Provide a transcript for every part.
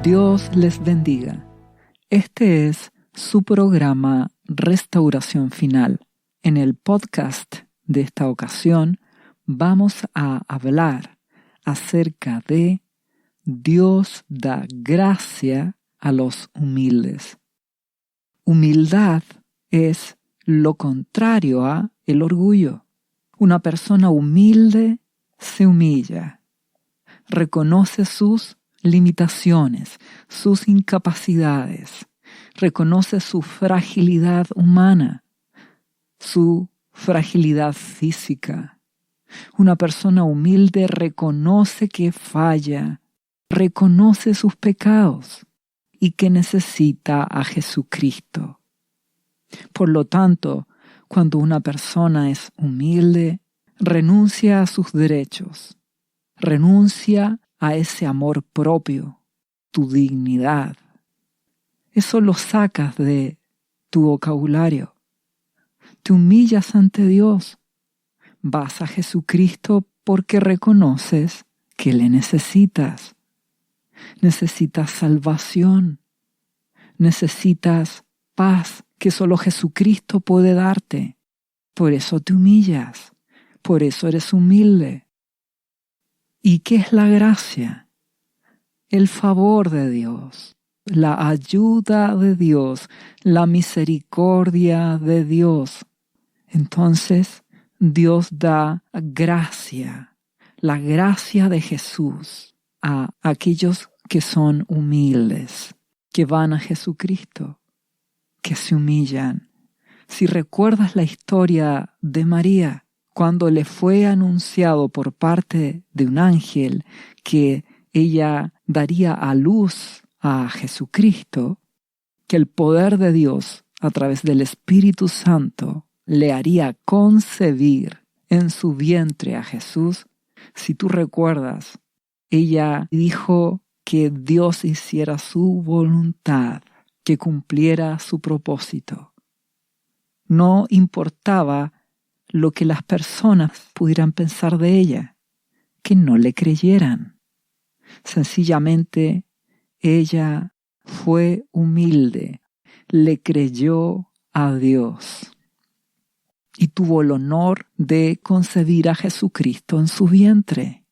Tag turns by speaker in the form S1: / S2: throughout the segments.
S1: Dios les bendiga. Este es su programa Restauración Final. En el podcast de esta ocasión vamos a hablar acerca de Dios da gracia a los humildes. Humildad es lo contrario a el orgullo. Una persona humilde se humilla, reconoce sus limitaciones, sus incapacidades, reconoce su fragilidad humana, su fragilidad física. Una persona humilde reconoce que falla, reconoce sus pecados y que necesita a Jesucristo. Por lo tanto, cuando una persona es humilde, renuncia a sus derechos, renuncia a ese amor propio, tu dignidad. Eso lo sacas de tu vocabulario. Te humillas ante Dios. Vas a Jesucristo porque reconoces que le necesitas. Necesitas salvación. Necesitas paz que solo Jesucristo puede darte. Por eso te humillas. Por eso eres humilde. ¿Y qué es la gracia? El favor de Dios, la ayuda de Dios, la misericordia de Dios. Entonces, Dios da gracia, la gracia de Jesús a aquellos que son humildes, que van a Jesucristo, que se humillan. Si recuerdas la historia de María, cuando le fue anunciado por parte de un ángel que ella daría a luz a Jesucristo, que el poder de Dios a través del Espíritu Santo le haría concebir en su vientre a Jesús, si tú recuerdas, ella dijo que Dios hiciera su voluntad, que cumpliera su propósito. No importaba lo que las personas pudieran pensar de ella, que no le creyeran. Sencillamente, ella fue humilde, le creyó a Dios y tuvo el honor de concebir a Jesucristo en su vientre.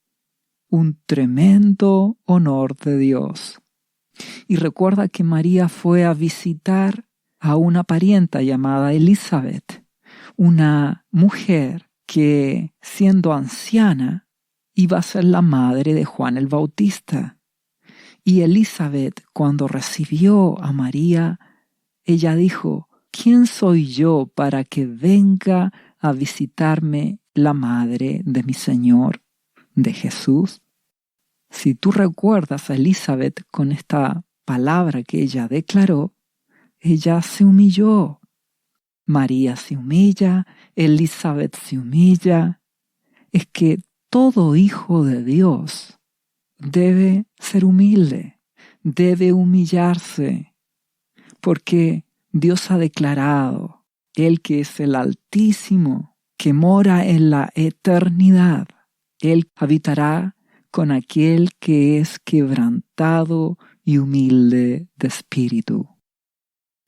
S1: Un tremendo honor de Dios. Y recuerda que María fue a visitar a una parienta llamada Elizabeth, una mujer que, siendo anciana, iba a ser la madre de Juan el Bautista. Y Elizabeth, cuando recibió a María, ella dijo: ¿quién soy yo para que venga a visitarme la madre de mi Señor, de Jesús? Si tú recuerdas a Elizabeth con esta palabra que ella declaró, ella se humilló. María se humilla, Elizabeth se humilla. Es que todo hijo de Dios debe ser humilde, debe humillarse, porque Dios ha declarado, Él que es el Altísimo, que mora en la eternidad, Él habitará con aquel que es quebrantado y humilde de espíritu.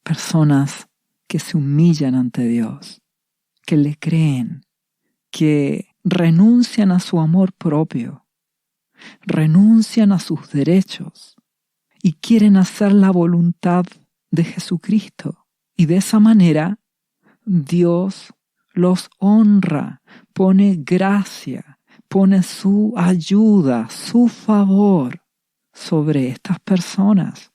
S1: Personas que se humillan ante Dios, que le creen, que renuncian a su amor propio, renuncian a sus derechos y quieren hacer la voluntad de Jesucristo. Y de esa manera Dios los honra, pone gracia, pone su ayuda, su favor sobre estas personas.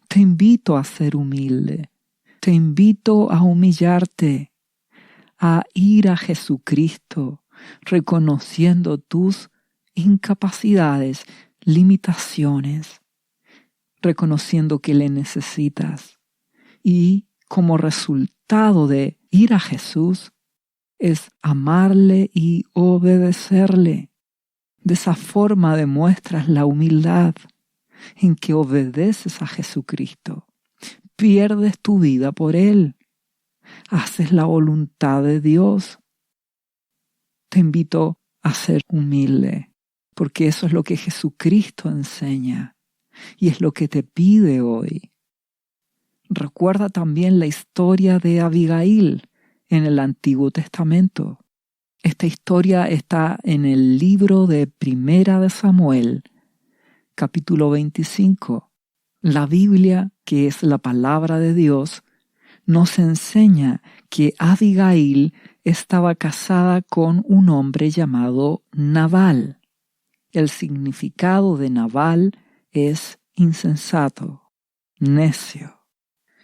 S1: Te invito a ser humilde, te invito a humillarte, a ir a Jesucristo, reconociendo tus incapacidades, limitaciones, reconociendo que le necesitas. Y como resultado de ir a Jesús, es amarle y obedecerle. De esa forma demuestras la humildad en que obedeces a Jesucristo. Pierdes tu vida por Él. Haces la voluntad de Dios. Te invito a ser humilde, porque eso es lo que Jesucristo enseña. y es lo que te pide hoy. Recuerda también la historia de Abigail en el Antiguo Testamento. Esta historia está en el libro de Primera de Samuel, capítulo 25. La Biblia, que es la palabra de Dios, nos enseña que Abigail estaba casada con un hombre llamado Nabal. El significado de Nabal es insensato, necio.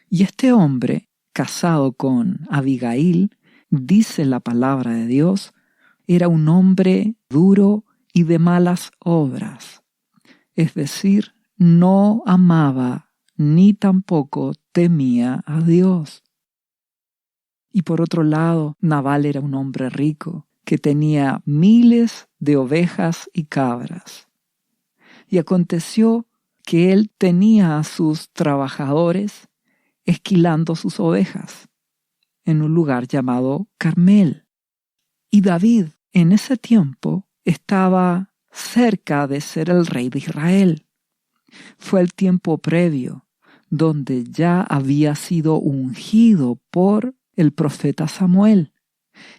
S1: Y este hombre, casado con Abigail, dice la palabra de Dios, era un hombre duro y de malas obras. Es decir, no amaba ni tampoco temía a Dios. Y por otro lado, Nabal era un hombre rico que tenía miles de ovejas y cabras. Y aconteció que él tenía a sus trabajadores esquilando sus ovejas en un lugar llamado Carmel. Y David en ese tiempo estaba cerca de ser el rey de Israel. Fue el tiempo previo donde ya había sido ungido por el profeta Samuel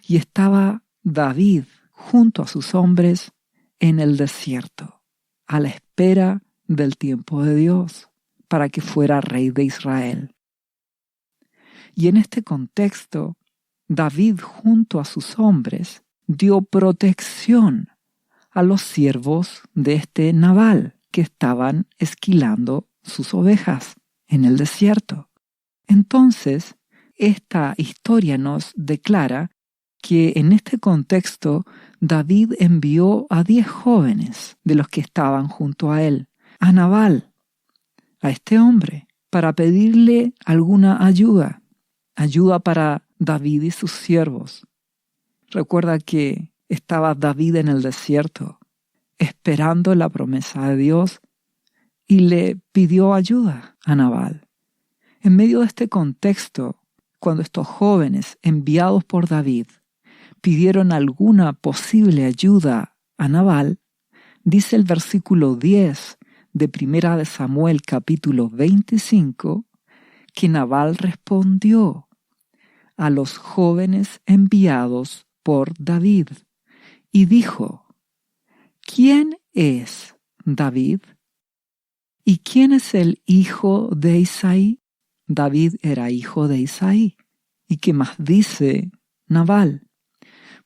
S1: y estaba David junto a sus hombres en el desierto, a la espera del tiempo de Dios para que fuera rey de Israel. Y en este contexto, David junto a sus hombres dio protección a los siervos de este Nabal que estaban esquilando sus ovejas en el desierto. Entonces, esta historia nos declara que en este contexto David envió a 10 jóvenes de los que estaban junto a él, a Nabal, a este hombre, para pedirle alguna ayuda para David y sus siervos. Recuerda que estaba David en el desierto, esperando la promesa de Dios, y le pidió ayuda a Nabal. En medio de este contexto, cuando estos jóvenes enviados por David pidieron alguna posible ayuda a Nabal, dice el versículo 10 de Primera de Samuel capítulo 25, que Nabal respondió a los jóvenes enviados por David y dijo: ¿Quién es David? ¿Y quién es el hijo de Isaí? David era hijo de Isaí. ¿Y qué más dice Nabal?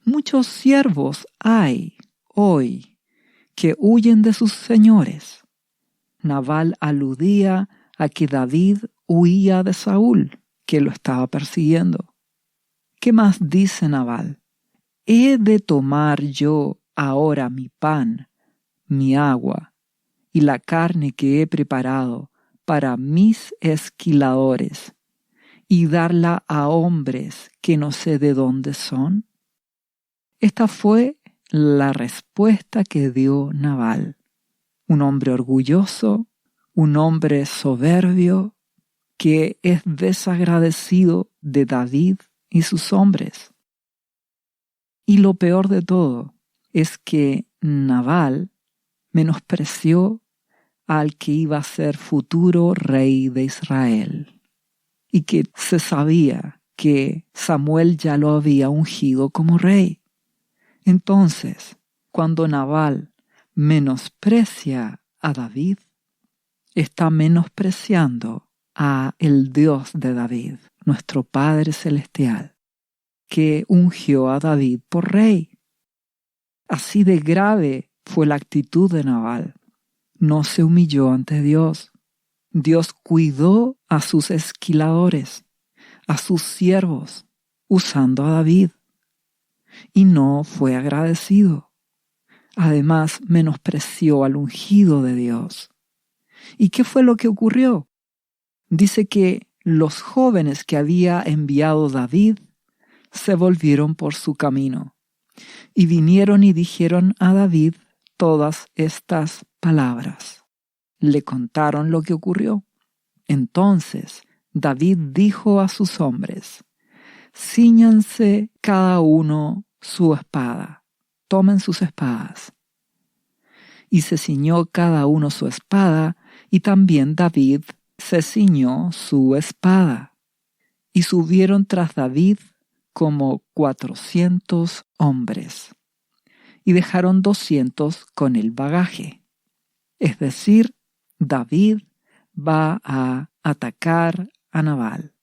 S1: Muchos siervos hay hoy que huyen de sus señores. Nabal aludía a que David huía de Saúl, que lo estaba persiguiendo. ¿Qué más dice Nabal? ¿He de tomar yo ahora mi pan, mi agua y la carne que he preparado para mis esquiladores y darla a hombres que no sé de dónde son? Esta fue la respuesta que dio Nabal. Un hombre orgulloso, un hombre soberbio que es desagradecido de David y sus hombres. Y lo peor de todo es que Nabal menospreció al que iba a ser futuro rey de Israel y que se sabía que Samuel ya lo había ungido como rey. Entonces, cuando Nabal menosprecia a David, está menospreciando a el Dios de David, nuestro Padre Celestial, que ungió a David por rey. Así de grave fue la actitud de Nabal. No se humilló ante Dios. Dios cuidó a sus esquiladores, a sus siervos, usando a David. Y no fue agradecido. Además, menospreció al ungido de Dios. ¿Y qué fue lo que ocurrió? Dice que los jóvenes que había enviado David se volvieron por su camino y vinieron y dijeron a David todas estas palabras. Le contaron lo que ocurrió. Entonces David dijo a sus hombres: «Cíñanse cada uno su espada, tomen sus espadas». Y se ciñó cada uno su espada Y también David se ciñó su espada. Y subieron tras David como 400 hombres. Y dejaron 200 con el bagaje. Es decir, David va a atacar a Nabal.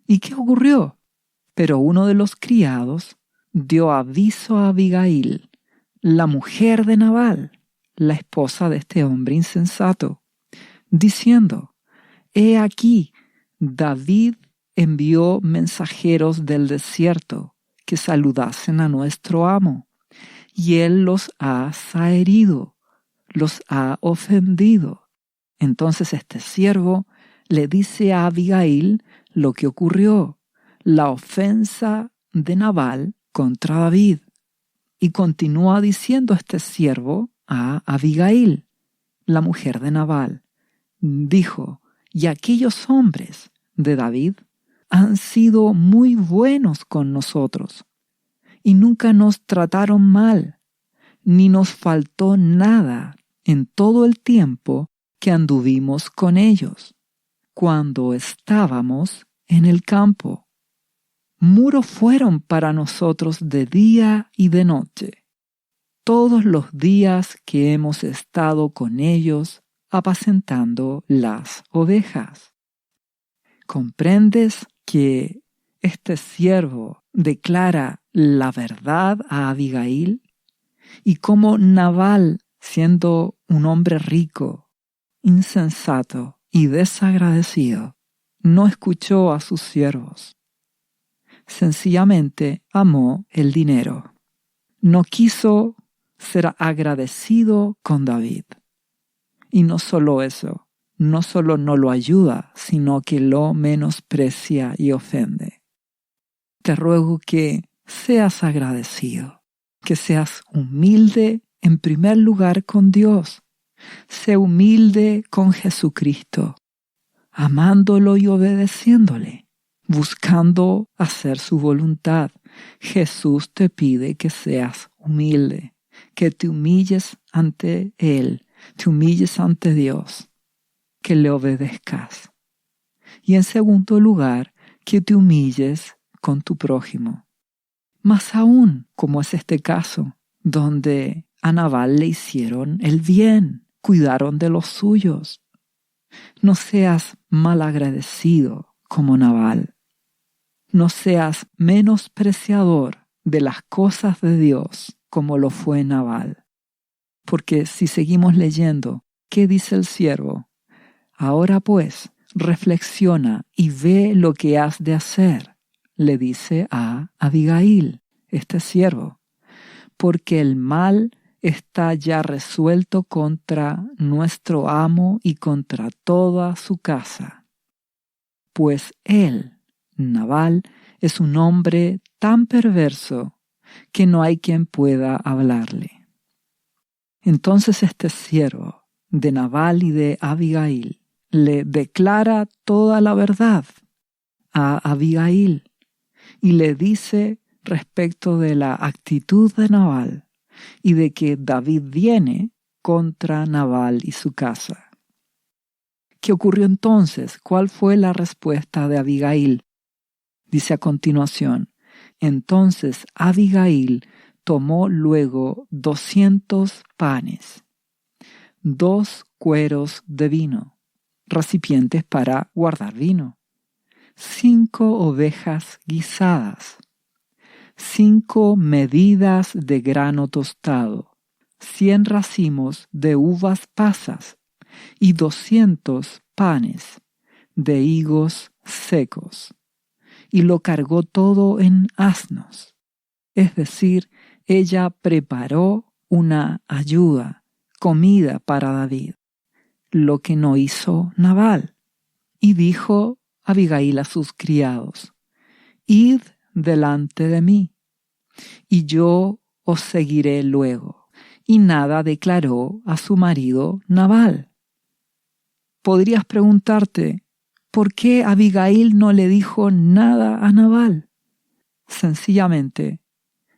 S1: ¿Y qué ocurrió? Pero uno de los criados dio aviso a Abigail, la mujer de Nabal, la esposa de este hombre insensato, diciendo: He aquí, David envió mensajeros del desierto que saludasen a nuestro amo, y él los ha zaherido, los ha ofendido. Entonces este siervo le dice a Abigail lo que ocurrió, la ofensa de Nabal contra David. Y continúa diciendo este siervo a Abigail, la mujer de Nabal. Dijo: y aquellos hombres de David han sido muy buenos con nosotros, y nunca nos trataron mal, ni nos faltó nada en todo el tiempo que anduvimos con ellos, cuando estábamos en el campo. Muro fueron para nosotros de día y de noche, todos los días que hemos estado con ellos apacentando las ovejas. ¿Comprendes que este siervo declara la verdad a Abigail? Y cómo Nabal, siendo un hombre rico, insensato y desagradecido, no escuchó a sus siervos. Sencillamente amó el dinero. No quiso ser agradecido con David. Y no solo eso, no solo no lo ayuda, sino que lo menosprecia y ofende. Te ruego que seas agradecido, que seas humilde en primer lugar con Dios. Sé humilde con Jesucristo, amándolo y obedeciéndole, buscando hacer su voluntad. Jesús te pide que seas humilde, que te humilles ante Él, te humilles ante Dios, que le obedezcas. Y en segundo lugar, que te humilles con tu prójimo. Más aún, como es este caso, donde a Nabal le hicieron el bien, cuidaron de los suyos. No seas malagradecido como Nabal. No seas menospreciador de las cosas de Dios como lo fue Nabal. Porque si seguimos leyendo, ¿qué dice el siervo? Ahora pues, reflexiona y ve lo que has de hacer, le dice a Abigail, este siervo, porque el mal está ya resuelto contra nuestro amo y contra toda su casa. Pues él, Nabal, es un hombre tan perverso que no hay quien pueda hablarle. Entonces este siervo de Nabal y de Abigail le declara toda la verdad a Abigail y le dice respecto de la actitud de Nabal y de que David viene contra Nabal y su casa. ¿Qué ocurrió entonces? ¿Cuál fue la respuesta de Abigail? Dice a continuación: entonces Abigail tomó luego 200 panes, 2 cueros de vino, recipientes para guardar vino, 5 ovejas guisadas, 5 medidas de grano tostado, 100 racimos de uvas pasas y 200 panes de higos secos. Y lo cargó todo en asnos. Es decir, ella preparó una ayuda, comida para David, lo que no hizo Nabal. Y dijo Abigail a sus criados: id delante de mí, y yo os seguiré luego. Y nada declaró a su marido Nabal. Podrías preguntarte, ¿por qué Abigail no le dijo nada a Nabal? Sencillamente,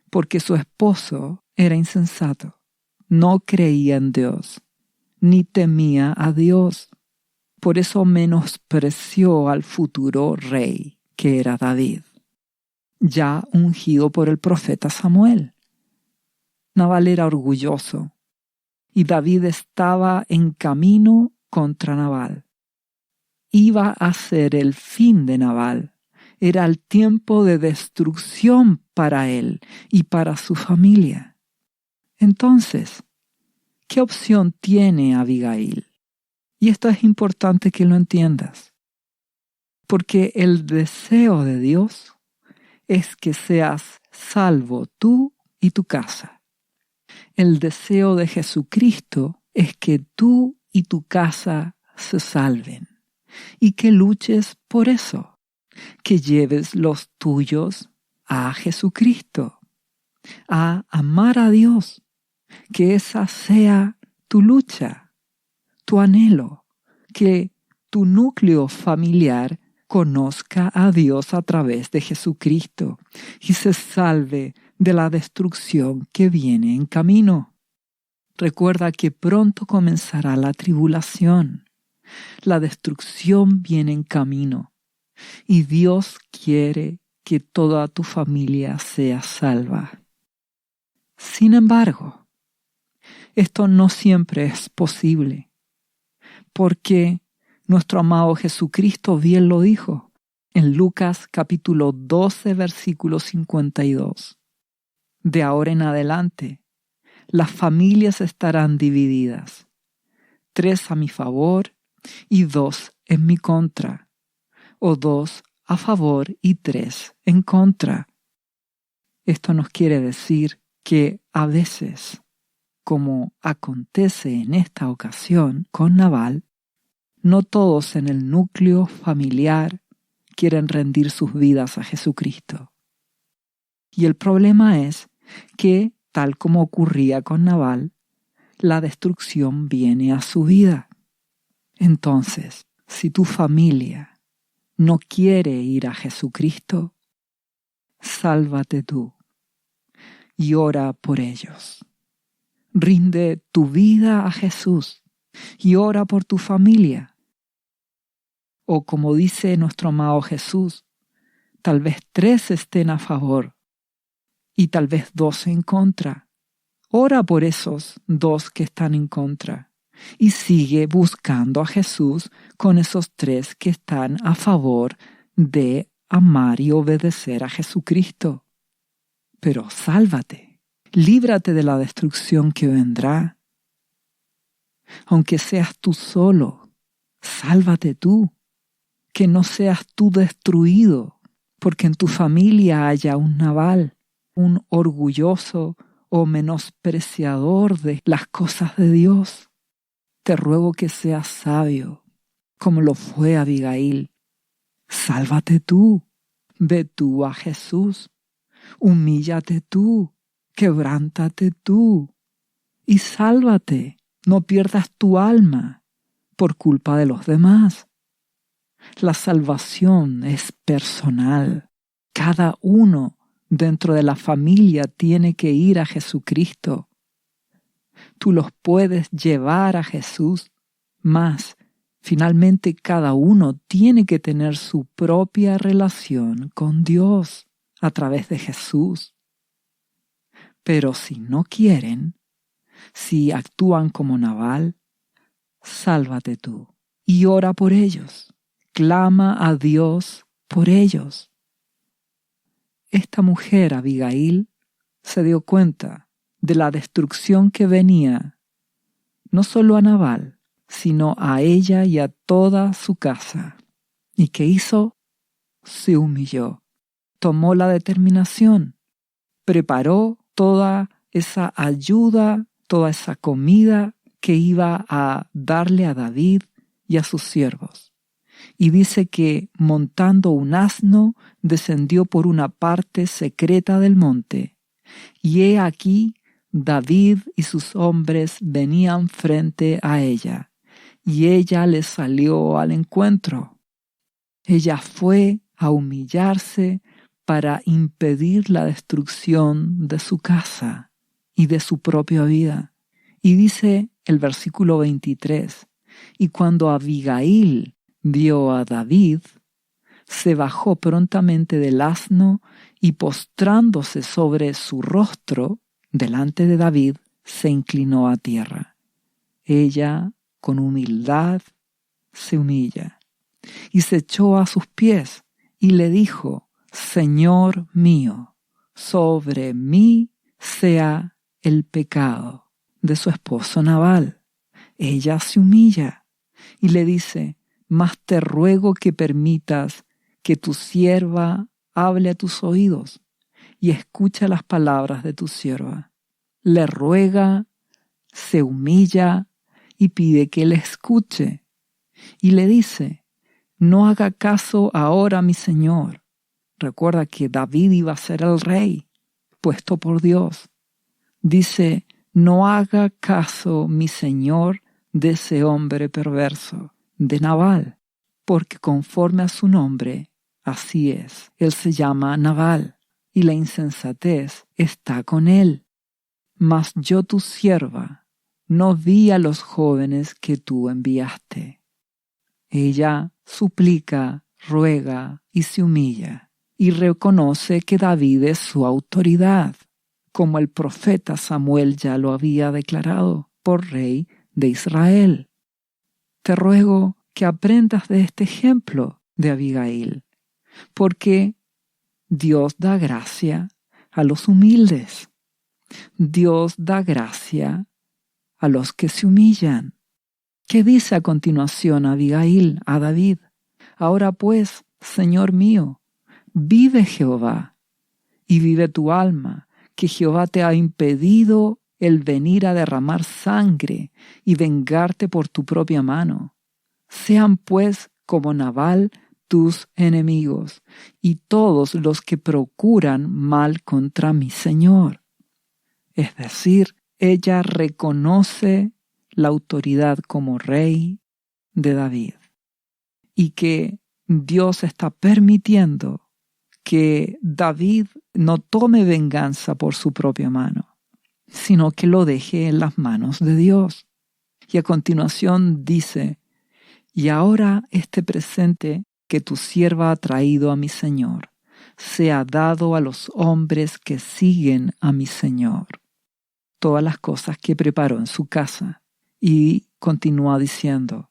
S1: porque su esposo era insensato, no creía en Dios, ni temía a Dios. Por eso menospreció al futuro rey, que era David, ya ungido por el profeta Samuel. Nabal era orgulloso, y David estaba en camino contra Nabal. Iba a ser el fin de Nabal. Era el tiempo de destrucción para él y para su familia. Entonces, ¿qué opción tiene Abigail? Y esto es importante que lo entiendas, porque el deseo de Dios es que seas salvo tú y tu casa. El deseo de Jesucristo es que tú y tu casa se salven y que luches por eso, que lleves los tuyos a Jesucristo, a amar a Dios, que esa sea tu lucha, tu anhelo, que tu núcleo familiar conozca a Dios a través de Jesucristo y se salve de la destrucción que viene en camino. Recuerda que pronto comenzará la tribulación. La destrucción viene en camino y Dios quiere que toda tu familia sea salva. Sin embargo, esto no siempre es posible, porque nuestro amado Jesucristo bien lo dijo en Lucas capítulo 12, versículo 52. De ahora en adelante, las familias estarán divididas, 3 a mi favor y 2 en mi contra, o 2 a favor y 3 en contra. Esto nos quiere decir que a veces, como acontece en esta ocasión con Nabal, no todos en el núcleo familiar quieren rendir sus vidas a Jesucristo. Y el problema es que, tal como ocurría con Nabal, la destrucción viene a su vida. Entonces, si tu familia no quiere ir a Jesucristo, sálvate tú y ora por ellos. Rinde tu vida a Jesús y ora por tu familia. O como dice nuestro amado Jesús, tal vez 3 estén a favor y tal vez 2 en contra. Ora por esos 2 que están en contra y sigue buscando a Jesús con esos 3 que están a favor de amar y obedecer a Jesucristo. Pero sálvate, líbrate de la destrucción que vendrá. Aunque seas tú solo, sálvate tú. Que no seas tú destruido, porque en tu familia haya un Nabal, un orgulloso o menospreciador de las cosas de Dios. Te ruego que seas sabio, como lo fue Abigail. Sálvate tú, ve tú a Jesús, humíllate tú, quebrántate tú y sálvate. No pierdas tu alma por culpa de los demás. La salvación es personal. Cada uno dentro de la familia tiene que ir a Jesucristo. Tú los puedes llevar a Jesús, mas finalmente cada uno tiene que tener su propia relación con Dios a través de Jesús. Pero si no quieren, si actúan como Nabal, sálvate tú y ora por ellos. Clama a Dios por ellos. Esta mujer, Abigail, se dio cuenta de la destrucción que venía, no solo a Nabal, sino a ella y a toda su casa. ¿Y qué hizo? Se humilló, tomó la determinación, preparó toda esa ayuda, toda esa comida que iba a darle a David y a sus siervos. Y dice que montando un asno descendió por una parte secreta del monte. Y he aquí David y sus hombres venían frente a ella, y ella les salió al encuentro. Ella fue a humillarse para impedir la destrucción de su casa y de su propia vida. Y dice el versículo 23, y cuando Abigail vio a David, se bajó prontamente del asno y postrándose sobre su rostro delante de David, se inclinó a tierra. Ella, con humildad, se humilla y se echó a sus pies y le dijo: Señor mío, sobre mí sea el pecado de su esposo Nabal. Ella se humilla y le dice: mas te ruego que permitas que tu sierva hable a tus oídos y escucha las palabras de tu sierva. Le ruega, se humilla y pide que le escuche. Y le dice: no haga caso ahora, mi señor. Recuerda que David iba a ser el rey, puesto por Dios. Dice: no haga caso, mi señor, de ese hombre perverso, de Nabal, porque conforme a su nombre, así es. Él se llama Nabal, y la insensatez está con él. Mas yo, tu sierva, no vi a los jóvenes que tú enviaste. Ella suplica, ruega y se humilla, y reconoce que David es su autoridad, como el profeta Samuel ya lo había declarado por rey de Israel. Te ruego que aprendas de este ejemplo de Abigail, porque Dios da gracia a los humildes. Dios da gracia a los que se humillan. ¿Qué dice a continuación Abigail a David? Ahora pues, Señor mío, vive Jehová, y vive tu alma, que Jehová te ha impedido el venir a derramar sangre y vengarte por tu propia mano. Sean pues como Nabal tus enemigos, y todos los que procuran mal contra mi Señor. Es decir, ella reconoce la autoridad como rey de David y que Dios está permitiendo que David no tome venganza por su propia mano, sino que lo deje en las manos de Dios. Y a continuación dice: y ahora este presente que tu sierva ha traído a mi Señor sea dado a los hombres que siguen a mi Señor. Todas las cosas que preparó en su casa. Y continúa diciendo: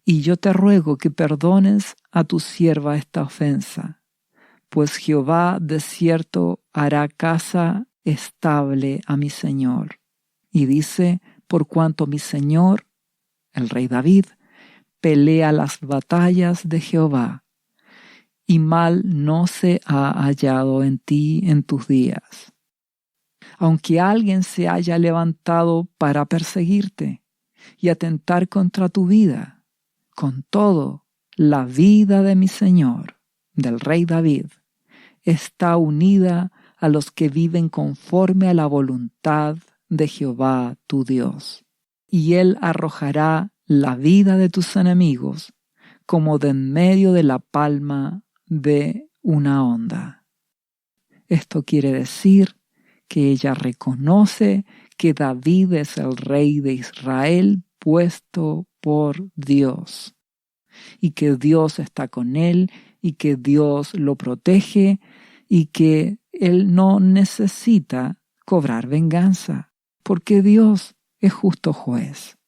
S1: y yo te ruego que perdones a tu sierva esta ofensa, pues Jehová de cierto hará casa estable a mi Señor. Y dice: por cuanto mi Señor, el rey David, pelea las batallas de Jehová, y mal no se ha hallado en ti en tus días. Aunque alguien se haya levantado para perseguirte y atentar contra tu vida, con todo, la vida de mi Señor, del rey David, está unida a los que viven conforme a la voluntad de Jehová tu Dios. Y él arrojará la vida de tus enemigos como de en medio de la palma de una onda. Esto quiere decir que ella reconoce que David es el rey de Israel puesto por Dios, y que Dios está con él, y que Dios lo protege, y que él no necesita cobrar venganza, porque Dios es justo juez.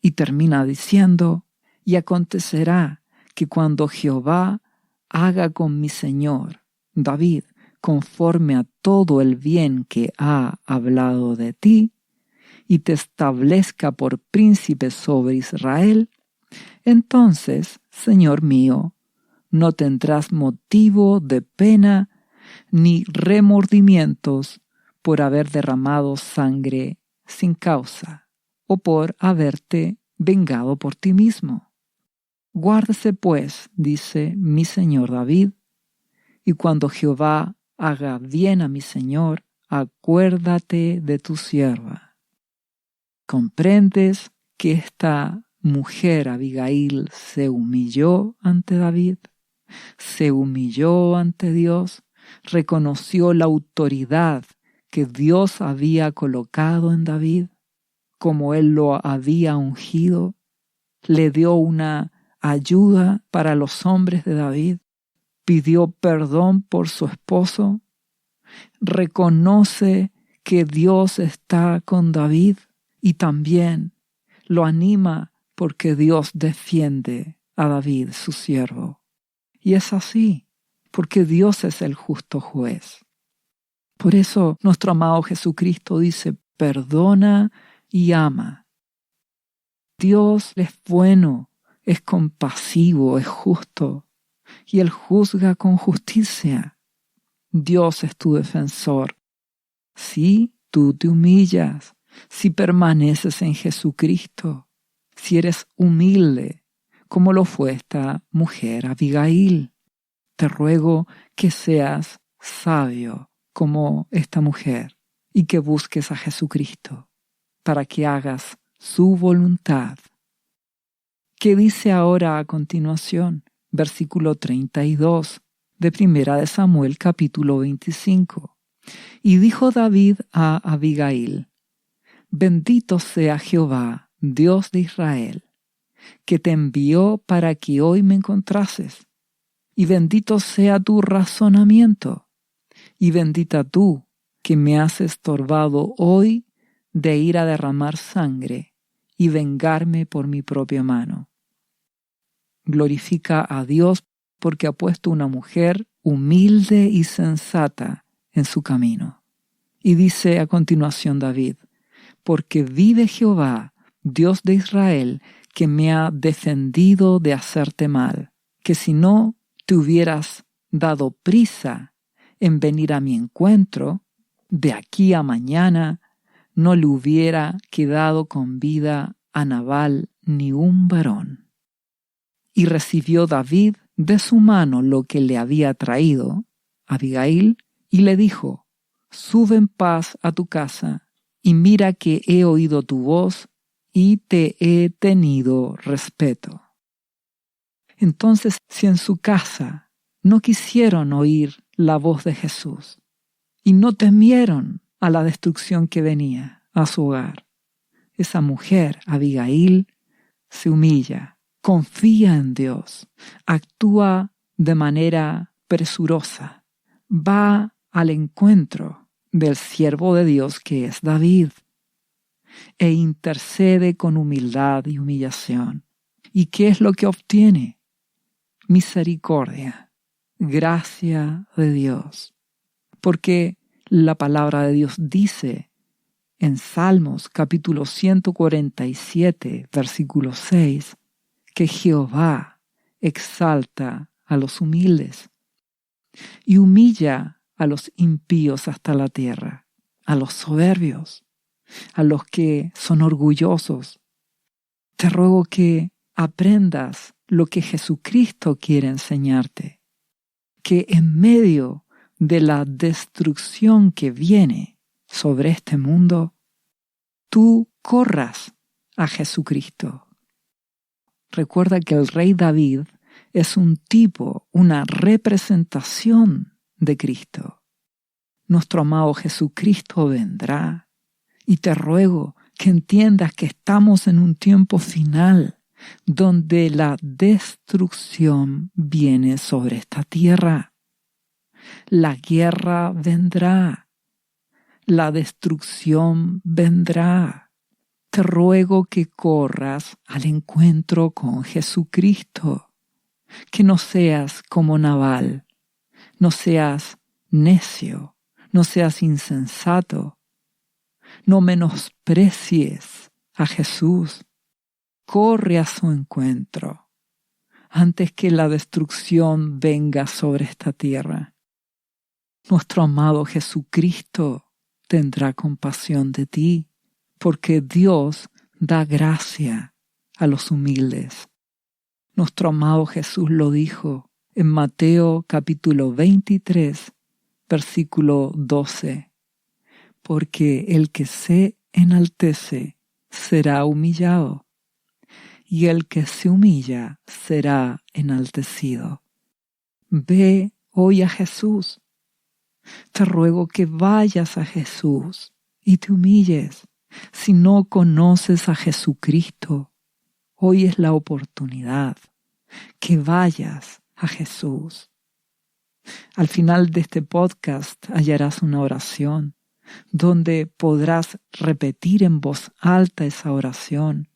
S1: Y termina diciendo: y acontecerá que cuando Jehová haga con mi Señor David conforme a todo el bien que ha hablado de ti, y te establezca por príncipe sobre Israel, entonces, Señor mío, no tendrás motivo de pena ni remordimientos por haber derramado sangre sin causa, o por haberte vengado por ti mismo. Guárdese pues, dice mi señor David, y cuando Jehová haga bien a mi señor, acuérdate de tu sierva. ¿Comprendes que esta mujer, Abigail, se humilló ante David? Se humilló ante Dios, reconoció la autoridad que Dios había colocado en David. como Él lo había ungido, le dio una ayuda para los hombres de David, pidió perdón por su esposo, reconoce que Dios está con David y también lo anima porque Dios defiende a David, su siervo. Y es así, porque Dios es el justo juez. Por eso nuestro amado Jesucristo dice, perdona y ama. Dios es bueno, es compasivo, es justo, y Él juzga con justicia. Dios es tu defensor. Si tú te humillas, si permaneces en Jesucristo, si eres humilde, como lo fue esta mujer Abigail, te ruego que seas sabio como esta mujer y que busques a Jesucristo para que hagas su voluntad. ¿Qué dice ahora a continuación? Versículo 32 de 1 Samuel capítulo 25. Y dijo David a Abigail, bendito sea Jehová, Dios de Israel, que te envió para que hoy me encontrases, y bendito sea tu razonamiento, y bendita tú que me has estorbado hoy de ir a derramar sangre y vengarme por mi propia mano. Glorifica a Dios porque ha puesto una mujer humilde y sensata en su camino. Y dice a continuación David, porque vive Jehová, Dios de Israel, que me ha defendido de hacerte mal, que si no te hubieras dado prisa en venir a mi encuentro, de aquí a mañana no le hubiera quedado con vida a Nabal ni un varón. Y recibió David de su mano lo que le había traído, Abigail, y le dijo, sube en paz a tu casa, y mira que he oído tu voz y te he tenido respeto. Entonces, si en su casa no quisieron oír la voz de Jesús y no temieron a la destrucción que venía a su hogar, esa mujer, Abigail, se humilla, confía en Dios, actúa de manera presurosa, va al encuentro del siervo de Dios que es David e intercede con humildad y humillación. ¿Y qué es lo que obtiene? Misericordia, gracia de Dios. Porque la palabra de Dios dice en Salmos capítulo 147, versículo 6, que Jehová exalta a los humildes y humilla a los impíos hasta la tierra, a los soberbios, a los que son orgullosos. Te ruego que aprendas lo que Jesucristo quiere enseñarte, que en medio de la destrucción que viene sobre este mundo, tú corras a Jesucristo. Recuerda que el rey David es un tipo, una representación de Cristo. Nuestro amado Jesucristo vendrá y te ruego que entiendas que estamos en un tiempo final donde la destrucción viene sobre esta tierra. La guerra vendrá, la destrucción vendrá. Te ruego que corras al encuentro con Jesucristo, que no seas como Nabal, no seas necio, no seas insensato, no menosprecies a Jesús. Corre a su encuentro antes que la destrucción venga sobre esta tierra. Nuestro amado Jesucristo tendrá compasión de ti, porque Dios da gracia a los humildes. Nuestro amado Jesús lo dijo en Mateo capítulo 23, versículo 12, porque el que se enaltece será humillado, y el que se humilla será enaltecido. Ve hoy a Jesús. Te ruego que vayas a Jesús y te humilles Si no conoces a Jesucristo, hoy es la oportunidad que vayas a Jesús. Al final de este podcast hallarás una oración donde podrás repetir en voz alta esa oración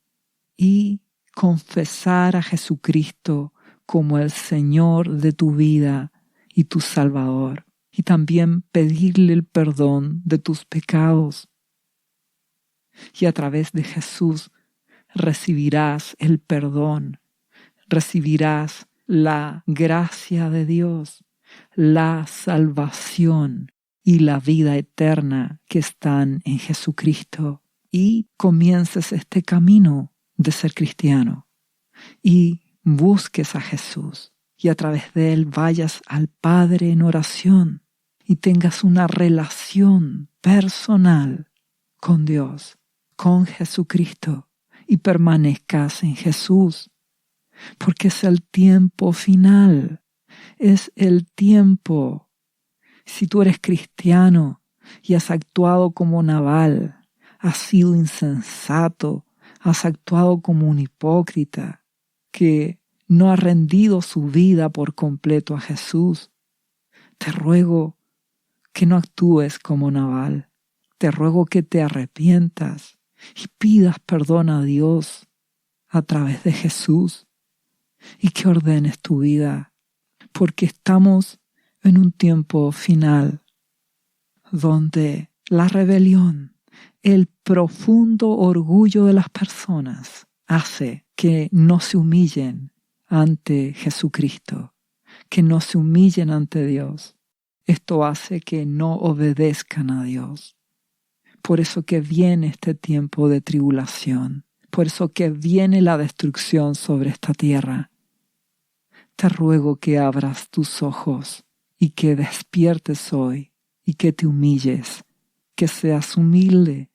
S1: y confesar a Jesucristo como el Señor de tu vida y tu Salvador, y también pedirle el perdón de tus pecados. Y a través de Jesús recibirás el perdón, recibirás la gracia de Dios, la salvación y la vida eterna que están en Jesucristo, y comiences este camino de ser cristiano y busques a Jesús y a través de Él vayas al Padre en oración y tengas una relación personal con Dios, con Jesucristo, y permanezcas en Jesús, porque es el tiempo final, es el tiempo. Si tú eres cristiano y has actuado como Nabal, has sido insensato, has actuado como un hipócrita que no ha rendido su vida por completo a Jesús, te ruego que no actúes como Nabal. Te ruego que te arrepientas y pidas perdón a Dios a través de Jesús y que ordenes tu vida, porque estamos en un tiempo final donde la rebelión, el profundo orgullo de las personas hace que no se humillen ante Jesucristo, que no se humillen ante Dios. Esto hace que no obedezcan a Dios. Por eso que viene este tiempo de tribulación, por eso que viene la destrucción sobre esta tierra. Te ruego que abras tus ojos y que despiertes hoy y que te humilles, que seas humilde,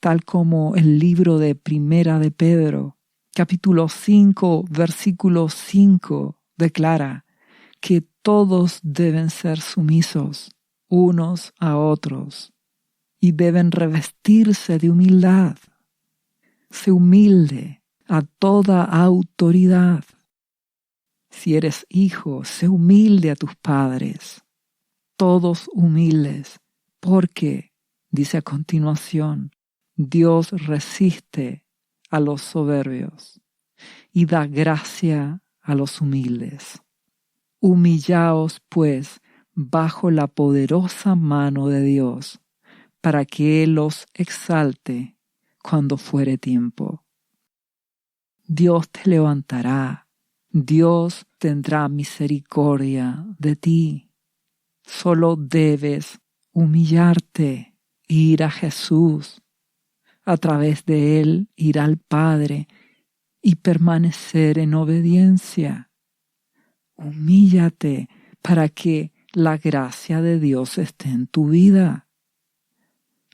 S1: tal como el libro de Primera de Pedro, capítulo 5, versículo 5, declara que todos deben ser sumisos unos a otros y deben revestirse de humildad. Sé humilde a toda autoridad. Si eres hijo, sé humilde a tus padres. Todos humildes, porque, dice a continuación, Dios resiste a los soberbios y da gracia a los humildes. Humillaos, pues, bajo la poderosa mano de Dios, para que Él los exalte cuando fuere tiempo. Dios te levantará, Dios tendrá misericordia de ti. Solo debes humillarte, ir a Jesús, a través de Él ir al Padre y permanecer en obediencia. Humíllate para que la gracia de Dios esté en tu vida.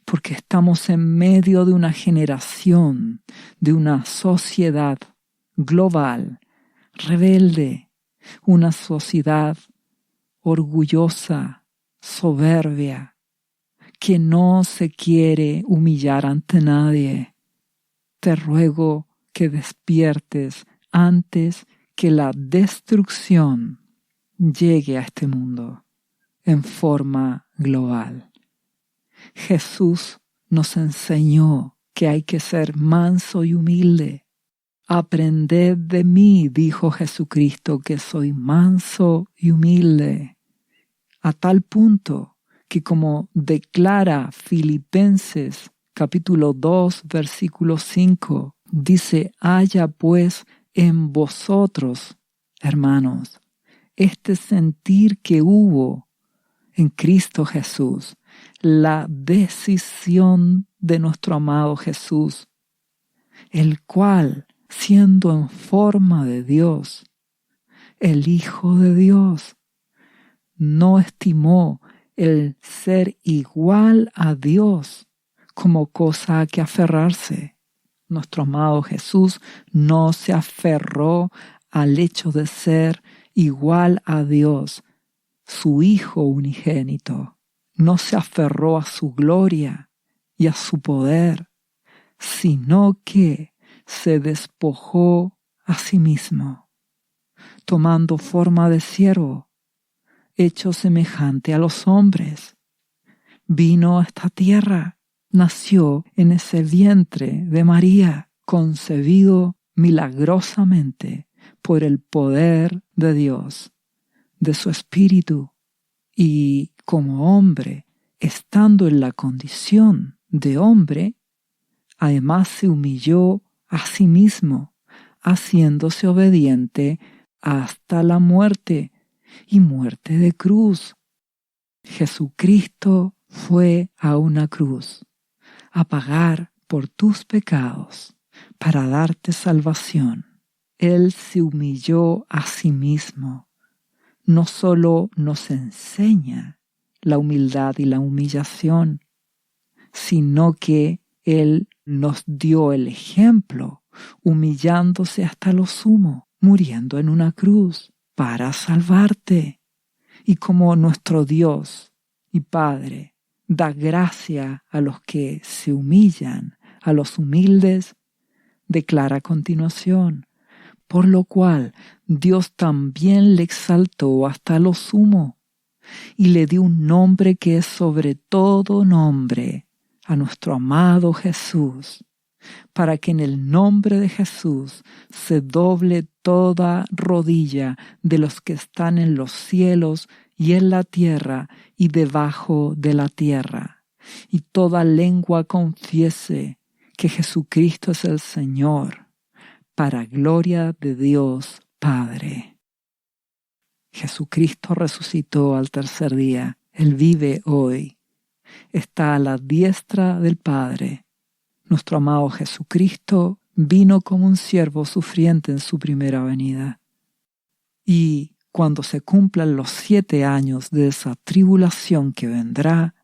S1: Porque estamos en medio de una generación, de una sociedad global, rebelde, una sociedad orgullosa, soberbia, que no se quiere humillar ante nadie. Te ruego que despiertes antes que la destrucción llegue a este mundo en forma global. Jesús nos enseñó que hay que ser manso y humilde. Aprended de mí, dijo Jesucristo, que soy manso y humilde, a tal punto que, como declara Filipenses capítulo 2, versículo 5, dice: haya pues en vosotros, hermanos, este sentir que hubo en Cristo Jesús, la decisión de nuestro amado Jesús, el cual, siendo en forma de Dios, el Hijo de Dios, no estimó el ser igual a Dios como cosa a que aferrarse. Nuestro amado Jesús no se aferró al hecho de ser igual a Dios, su Hijo unigénito. No se aferró a su gloria y a su poder, sino que se despojó a sí mismo, tomando forma de siervo, hecho semejante a los hombres. Vino a esta tierra, nació en ese vientre de María, concebido milagrosamente por el poder de Dios, de su Espíritu, y como hombre, estando en la condición de hombre, además se humilló a sí mismo, haciéndose obediente hasta la muerte y muerte de cruz. Jesucristo fue a una cruz a pagar por tus pecados para darte salvación. Él se humilló a sí mismo. No solo nos enseña la humildad y la humillación, sino que Él nos dio el ejemplo, humillándose hasta lo sumo, muriendo en una cruz para salvarte. Y como nuestro Dios y Padre da gracia a los que se humillan, a los humildes, declara a continuación: por lo cual Dios también le exaltó hasta lo sumo y le dio un nombre que es sobre todo nombre, a nuestro amado Jesús, para que en el nombre de Jesús se doble toda rodilla de los que están en los cielos y en la tierra y debajo de la tierra, y toda lengua confiese que Jesucristo es el Señor, para gloria de Dios Padre. Jesucristo resucitó al tercer día. Él vive hoy. Está a la diestra del Padre. Nuestro amado Jesucristo vino como un siervo sufriente en su primera venida. Y cuando se cumplan los 7 años de esa tribulación que vendrá,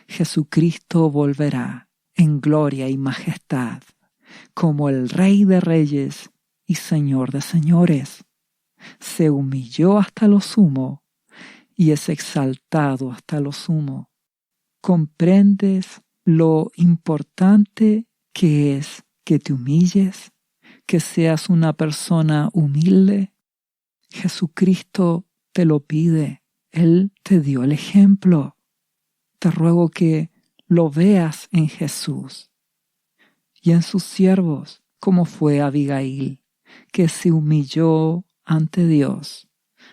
S1: Jesucristo volverá en gloria y majestad, como el Rey de Reyes y Señor de Señores. Se humilló hasta lo sumo y es exaltado hasta lo sumo. ¿Comprendes lo importante que es que te humilles, que seas una persona humilde? Jesucristo te lo pide. Él te dio el ejemplo. Te ruego que lo veas en Jesús y en sus siervos, como fue Abigail, que se humilló ante Dios,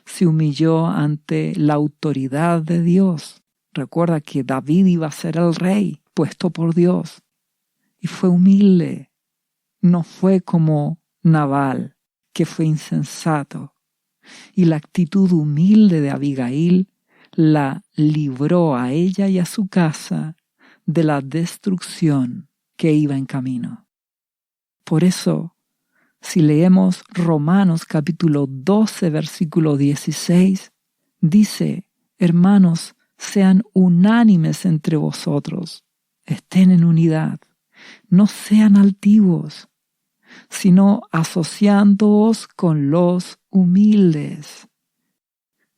S1: se humilló ante la autoridad de Dios. Recuerda que David iba a ser el rey puesto por Dios y fue humilde. No fue como Nabal, que fue insensato. Y la actitud humilde de Abigail la libró a ella y a su casa de la destrucción que iba en camino. Por eso, si leemos Romanos capítulo 12, versículo 16, dice: hermanos, sean unánimes entre vosotros, estén en unidad, no sean altivos, sino asociándoos con los humildes.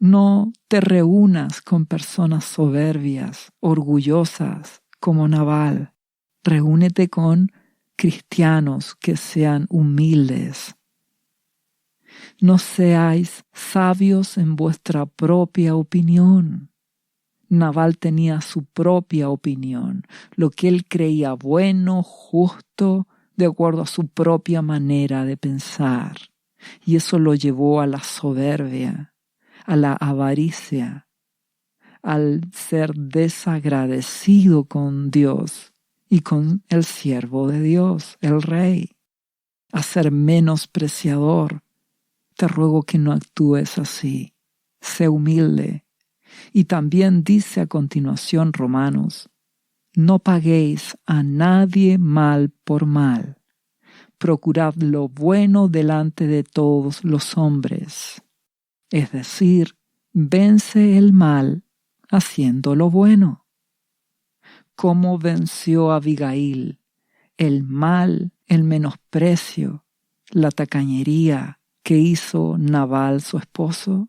S1: No te reúnas con personas soberbias, orgullosas, como Nabal. Reúnete con cristianos que sean humildes. No seáis sabios en vuestra propia opinión. Nabal tenía su propia opinión, lo que él creía bueno, justo, de acuerdo a su propia manera de pensar. Y eso lo llevó a la soberbia, a la avaricia, al ser desagradecido con Dios y con el siervo de Dios, el Rey, a ser menospreciador. Te ruego que no actúes así. Sé humilde. Y también dice a continuación Romanos: no paguéis a nadie mal por mal. Procurad lo bueno delante de todos los hombres. Es decir, vence el mal haciendo lo bueno. ¿Cómo venció Abigail el mal, el menosprecio, la tacañería que hizo Nabal su esposo?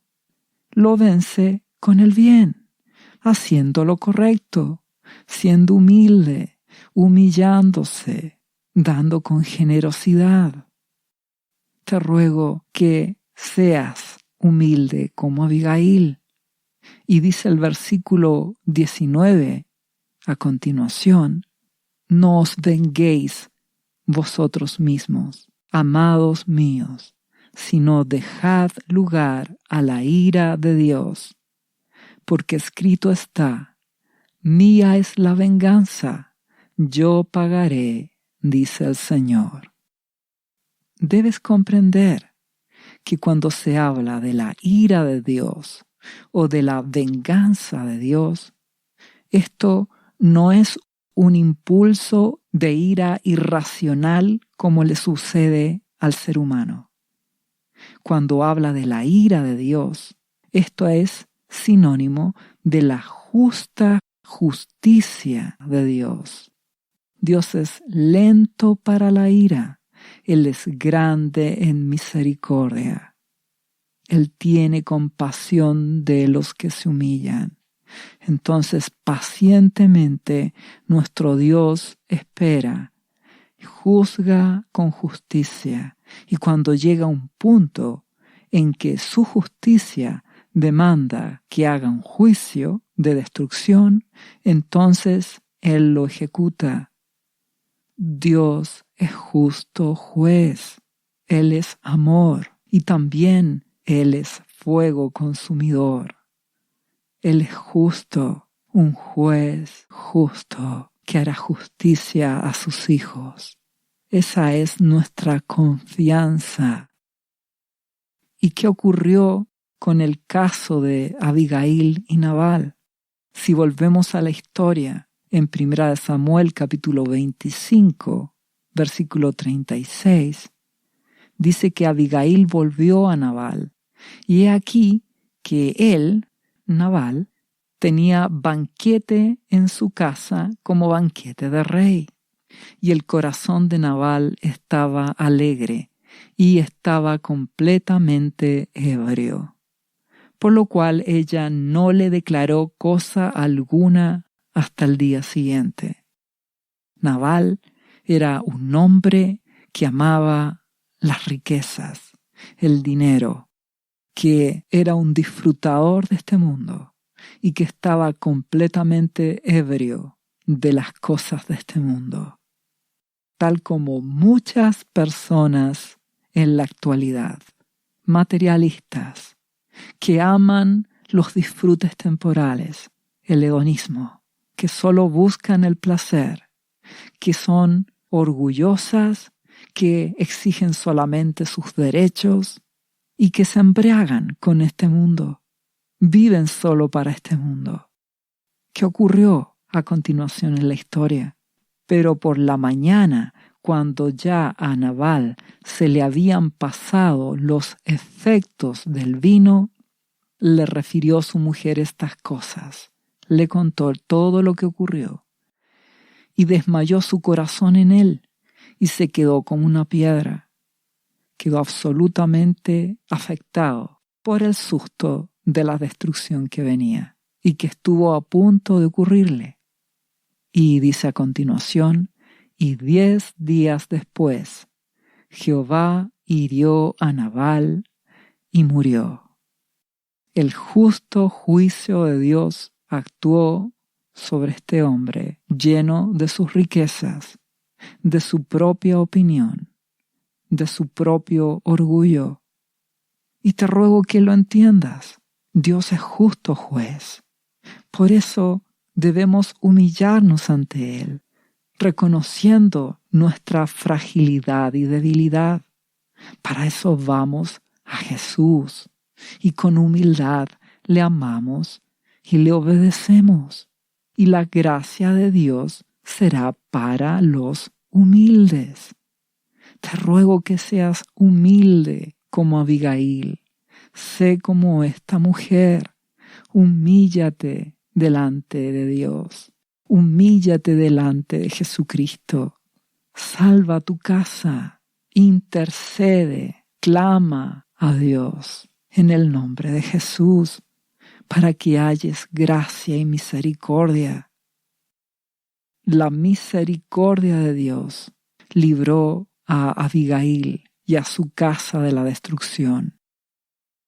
S1: Lo vence con el bien, haciendo lo correcto, siendo humilde, humillándose, dando con generosidad. Te ruego que seas humilde como Abigail. Y dice el versículo 19 a continuación: no os venguéis vosotros mismos, amados míos, sino dejad lugar a la ira de Dios, porque escrito está: mía es la venganza, yo pagaré, dice el Señor. Debes comprender que cuando se habla de la ira de Dios o de la venganza de Dios, esto no es un impulso de ira irracional como le sucede al ser humano. Cuando habla de la ira de Dios, esto es sinónimo de la justa justicia de Dios. Dios es lento para la ira, Él es grande en misericordia. Él tiene compasión de los que se humillan. Entonces, pacientemente, nuestro Dios espera, juzga con justicia, y cuando llega un punto en que su justicia demanda que haga un juicio de destrucción, entonces Él lo ejecuta. Dios es justo juez, Él es amor y también Él es fuego consumidor. Él es justo, un juez justo que hará justicia a sus hijos. Esa es nuestra confianza. ¿Y qué ocurrió con el caso de Abigail y Nabal? Si volvemos a la historia, en 1 Samuel capítulo 25, versículo 36, dice que Abigail volvió a Nabal, y he aquí que él, Nabal, tenía banquete en su casa como banquete de rey, y el corazón de Nabal estaba alegre y estaba completamente ebrio, por lo cual ella no le declaró cosa alguna hasta el día siguiente. Nabal era un hombre que amaba las riquezas, el dinero, que era un disfrutador de este mundo y que estaba completamente ebrio de las cosas de este mundo, tal como muchas personas en la actualidad, materialistas, que aman los disfrutes temporales, el hedonismo, que solo buscan el placer, que son orgullosas, que exigen solamente sus derechos y que se embriagan con este mundo, viven solo para este mundo. ¿Qué ocurrió a continuación en la historia? Pero por la mañana, cuando ya a Nabal se le habían pasado los efectos del vino, le refirió a su mujer estas cosas, le contó todo lo que ocurrió, y desmayó su corazón en él, y se quedó como una piedra. Quedó absolutamente afectado por el susto de la destrucción que venía y que estuvo a punto de ocurrirle. Y dice a continuación: y 10 días después, Jehová hirió a Nabal y murió. El justo juicio de Dios actuó sobre este hombre lleno de sus riquezas, de su propia opinión, de su propio orgullo. Y te ruego que lo entiendas. Dios es justo juez. Por eso debemos humillarnos ante Él, reconociendo nuestra fragilidad y debilidad. Para eso vamos a Jesús y con humildad le amamos y le obedecemos. Y la gracia de Dios será para los humildes. Te ruego que seas humilde como Abigail. Sé como esta mujer. Humíllate delante de Dios. Humíllate delante de Jesucristo. Salva tu casa. Intercede. Clama a Dios en el nombre de Jesús para que halles gracia y misericordia. La misericordia de Dios libró a Abigail y a su casa de la destrucción.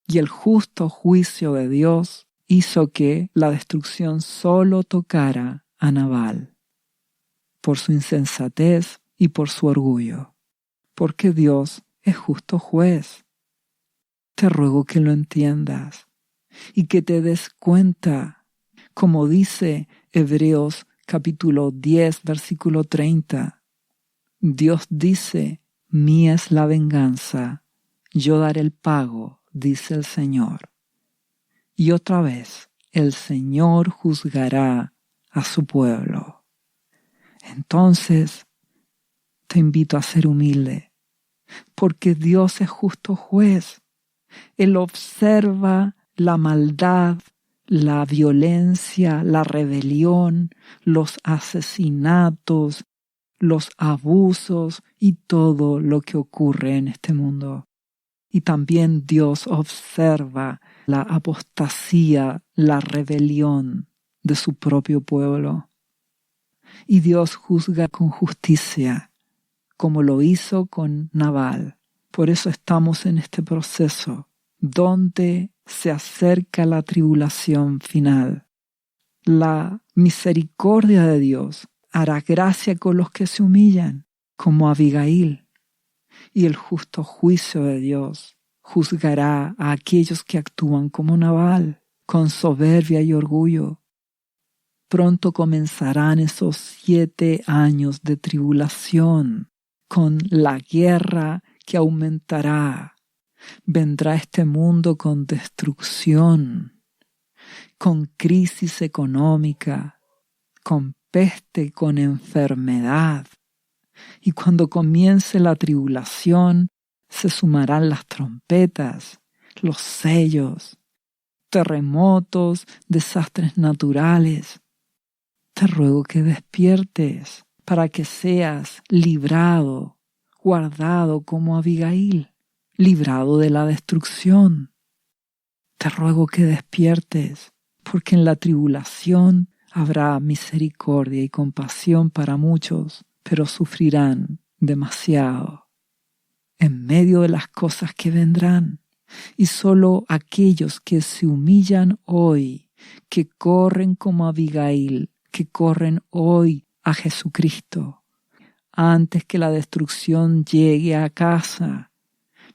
S1: Y el justo juicio de Dios hizo que la destrucción solo tocara a Nabal, por su insensatez y por su orgullo, porque Dios es justo juez. Te ruego que lo entiendas y que te des cuenta, como dice Hebreos capítulo 10, versículo 30. Dios dice, mía es la venganza, yo daré el pago, dice el Señor. Y otra vez, el Señor juzgará a su pueblo. Entonces, te invito a ser humilde, porque Dios es justo juez. Él observa la maldad, la violencia, la rebelión, los asesinatos, los abusos y todo lo que ocurre en este mundo. Y también Dios observa la apostasía, la rebelión de su propio pueblo. Y Dios juzga con justicia, como lo hizo con Nabal. Por eso estamos en este proceso, donde se acerca la tribulación final. La misericordia de Dios hará gracia con los que se humillan, como Abigail. Y el justo juicio de Dios juzgará a aquellos que actúan como Nabal, con soberbia y orgullo. Pronto comenzarán esos 7 años de tribulación, con la guerra que aumentará. Vendrá este mundo con destrucción, con crisis económica, con peste, con enfermedad. Y cuando comience la tribulación, se sumarán las trompetas, los sellos, terremotos, desastres naturales. Te ruego que despiertes para que seas librado, guardado como Abigail, librado de la destrucción. Te ruego que despiertes, porque en la tribulación habrá misericordia y compasión para muchos, pero sufrirán demasiado en medio de las cosas que vendrán. Y solo aquellos que se humillan hoy, que corren como Abigail, que corren hoy a Jesucristo, antes que la destrucción llegue a casa,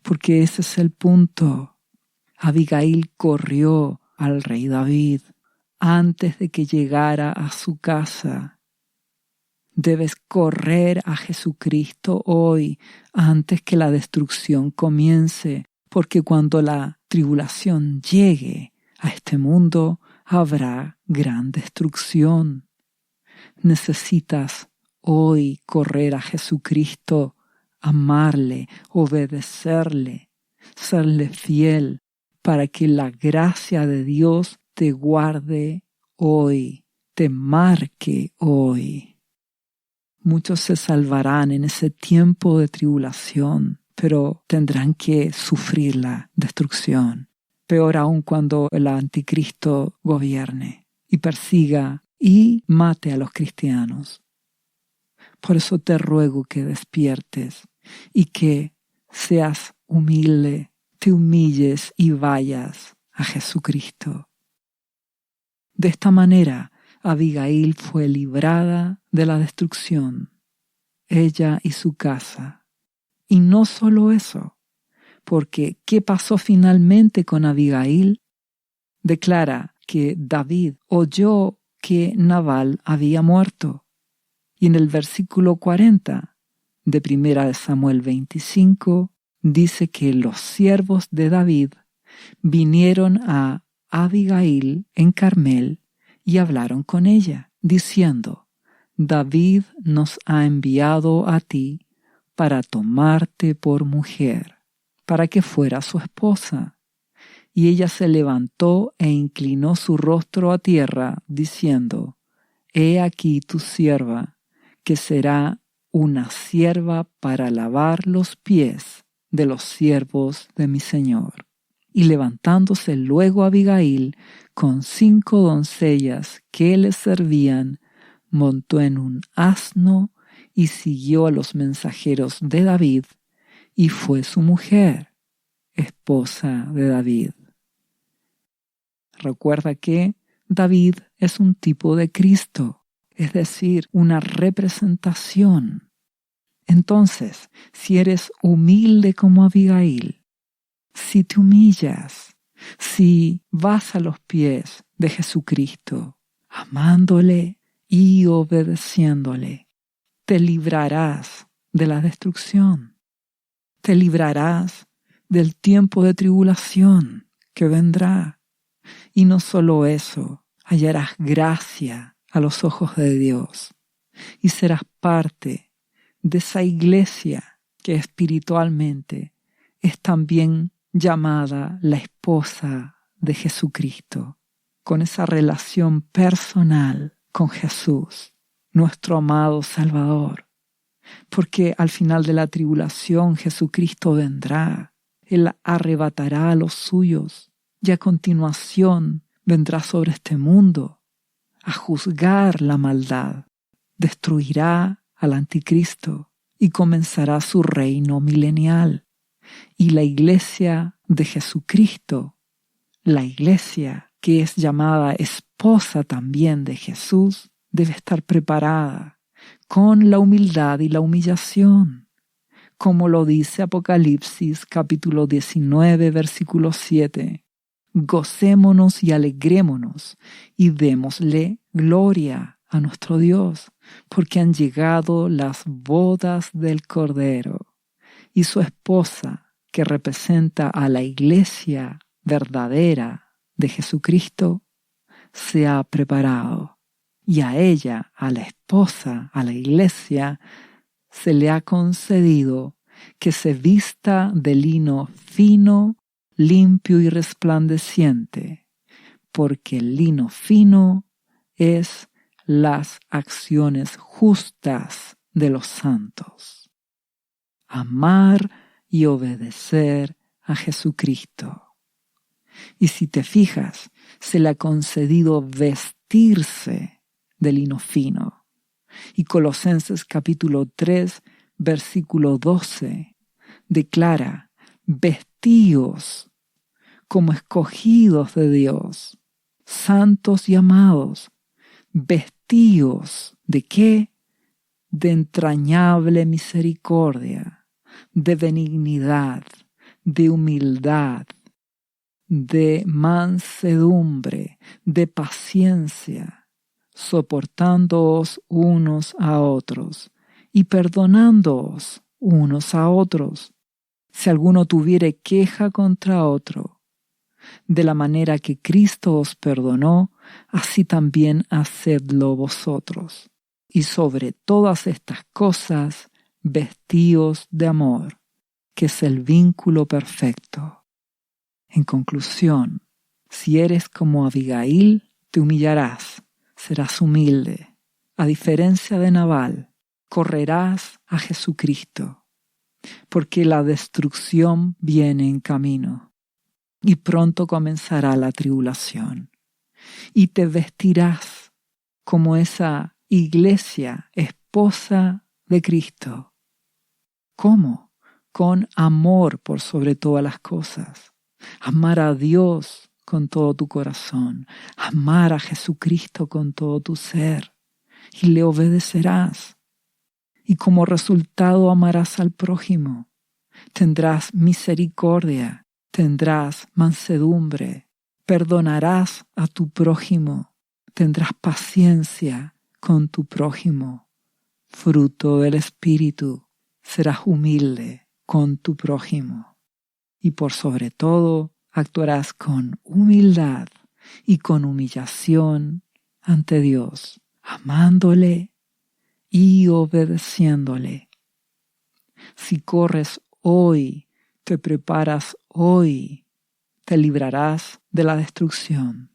S1: porque ese es el punto. Abigail corrió al rey David antes de que llegara a su casa. Debes correr a Jesucristo hoy antes que la destrucción comience, porque cuando la tribulación llegue a este mundo habrá gran destrucción. Necesitas hoy correr a Jesucristo, amarle, obedecerle, serle fiel, para que la gracia de Dios te guarde hoy, te marque hoy. Muchos se salvarán en ese tiempo de tribulación, pero tendrán que sufrir la destrucción. Peor aún cuando el anticristo gobierne y persiga y mate a los cristianos. Por eso te ruego que despiertes y que seas humilde, te humilles y vayas a Jesucristo. De esta manera, Abigail fue librada de la destrucción, ella y su casa. Y no solo eso, porque ¿qué pasó finalmente con Abigail? Declara que David oyó que Nabal había muerto. Y en el versículo 40 de 1 Samuel 25 dice que los siervos de David vinieron a Abigail en Carmel y hablaron con ella, diciendo, David nos ha enviado a ti para tomarte por mujer, para que fuera su esposa. Y ella se levantó e inclinó su rostro a tierra, diciendo, He aquí tu sierva, que será una sierva para lavar los pies de los siervos de mi señor. Y levantándose luego Abigail, con 5 doncellas que le servían, montó en un asno y siguió a los mensajeros de David y fue su mujer, esposa de David. Recuerda que David es un tipo de Cristo, es decir, una representación. Entonces, si eres humilde como Abigail, si te humillas, si vas a los pies de Jesucristo, amándole y obedeciéndole, te librarás de la destrucción, te librarás del tiempo de tribulación que vendrá. Y no solo eso, hallarás gracia a los ojos de Dios y serás parte de esa iglesia que espiritualmente es también llamada la esposa de Jesucristo, con esa relación personal con Jesús, nuestro amado Salvador. Porque al final de la tribulación Jesucristo vendrá, Él arrebatará a los suyos y a continuación vendrá sobre este mundo a juzgar la maldad, destruirá al anticristo y comenzará su reino milenial. Y la iglesia de Jesucristo, la iglesia que es llamada esposa también de Jesús, debe estar preparada con la humildad y la humillación, como lo dice Apocalipsis capítulo 19, versículo 7. Gocémonos y alegrémonos y démosle gloria a nuestro Dios, porque han llegado las bodas del Cordero y su esposa, que representa a la iglesia verdadera de Jesucristo, se ha preparado. Y a ella, a la esposa, a la iglesia, se le ha concedido que se vista de lino fino, limpio y resplandeciente, porque el lino fino es las acciones justas de los santos. Amar y obedecer a Jesucristo. Y si te fijas, se le ha concedido vestirse de lino fino. Y Colosenses capítulo 3, versículo 12, declara: vestíos como escogidos de Dios, santos y amados, vestíos ¿de qué? De entrañable misericordia, de benignidad, de humildad, de mansedumbre, de paciencia, soportándoos unos a otros y perdonándoos unos a otros, si alguno tuviere queja contra otro. De la manera que Cristo os perdonó, así también hacedlo vosotros. Y sobre todas estas cosas, vestíos de amor, que es el vínculo perfecto. En conclusión, si eres como Abigail, te humillarás, serás humilde. A diferencia de Nabal, correrás a Jesucristo, porque la destrucción viene en camino y pronto comenzará la tribulación. Y te vestirás como esa iglesia, esposa de Cristo. ¿Cómo? Con amor por sobre todas las cosas. Amar a Dios con todo tu corazón. Amar a Jesucristo con todo tu ser. Y le obedecerás. Y como resultado amarás al prójimo. Tendrás misericordia. Tendrás mansedumbre. Perdonarás a tu prójimo. Tendrás paciencia con tu prójimo. Fruto del Espíritu. Serás humilde con tu prójimo. Y por sobre todo, actuarás con humildad y con humillación ante Dios, amándole y obedeciéndole. Si corres hoy, te preparas hoy, te librarás de la destrucción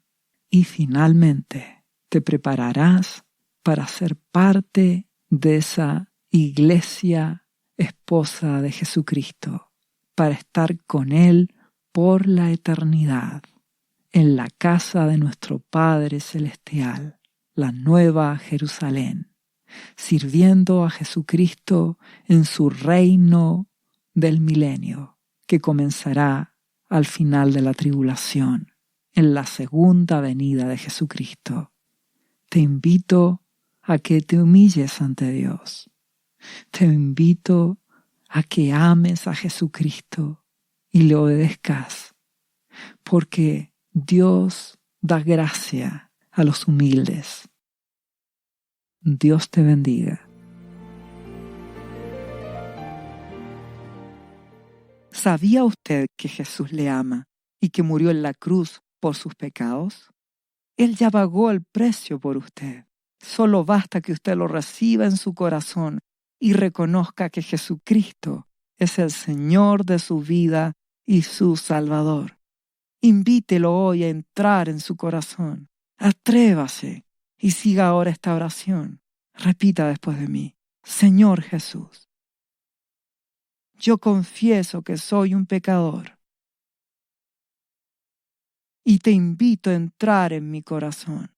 S1: y finalmente te prepararás para ser parte de esa iglesia esposa de Jesucristo, para estar con Él por la eternidad, en la casa de nuestro Padre Celestial, la Nueva Jerusalén, sirviendo a Jesucristo en su reino del milenio, que comenzará al final de la tribulación, en la segunda venida de Jesucristo. Te invito a que te humilles ante Dios. Te invito a que ames a Jesucristo y le obedezcas, porque Dios da gracia a los humildes. Dios te bendiga. ¿Sabía usted que Jesús le ama y que murió en la cruz por sus pecados? Él ya pagó el precio por usted. Solo basta que usted lo reciba en su corazón y reconozca que Jesucristo es el Señor de su vida y su Salvador. Invítelo hoy a entrar en su corazón. Atrévase y siga ahora esta oración. Repita después de mí: Señor Jesús, yo confieso que soy un pecador y te invito a entrar en mi corazón.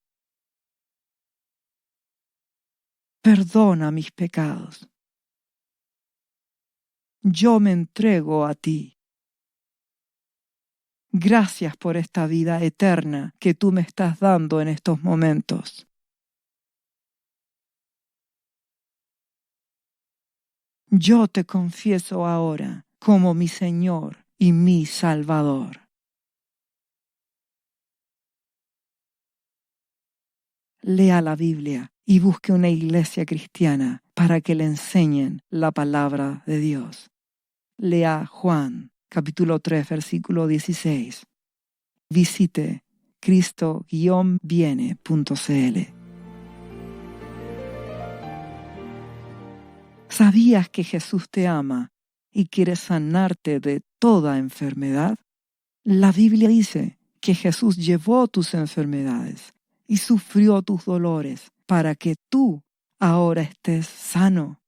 S1: Perdona mis pecados. Yo me entrego a ti. Gracias por esta vida eterna que tú me estás dando en estos momentos. Yo te confieso ahora como mi Señor y mi Salvador. Lea la Biblia y busque una iglesia cristiana para que le enseñen la palabra de Dios. Lea Juan, capítulo 3, versículo 16. Visite cristo-viene.cl. ¿Sabías que Jesús te ama y quiere sanarte de toda enfermedad? La Biblia dice que Jesús llevó tus enfermedades y sufrió tus dolores para que tú ahora estés sano.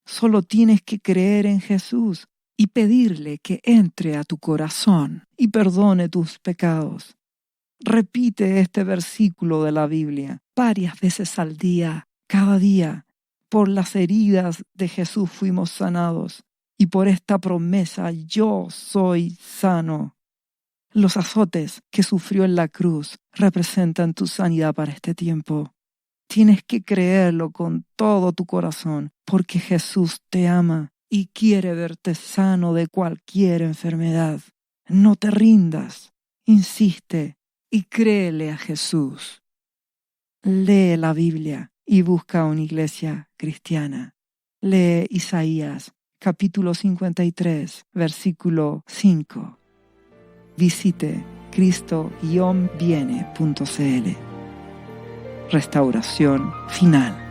S1: Solo tienes que creer en Jesús y pedirle que entre a tu corazón y perdone tus pecados. Repite este versículo de la Biblia varias veces al día, cada día. Por las heridas de Jesús fuimos sanados y por esta promesa yo soy sano. Los azotes que sufrió en la cruz representan tu sanidad para este tiempo. Tienes que creerlo con todo tu corazón, porque Jesús te ama y quiere verte sano de cualquier enfermedad. No te rindas, insiste y créele a Jesús. Lee la Biblia y busca una iglesia cristiana. Lee Isaías, capítulo 53, versículo 5. Visite cristo-viene.cl. Restauración final.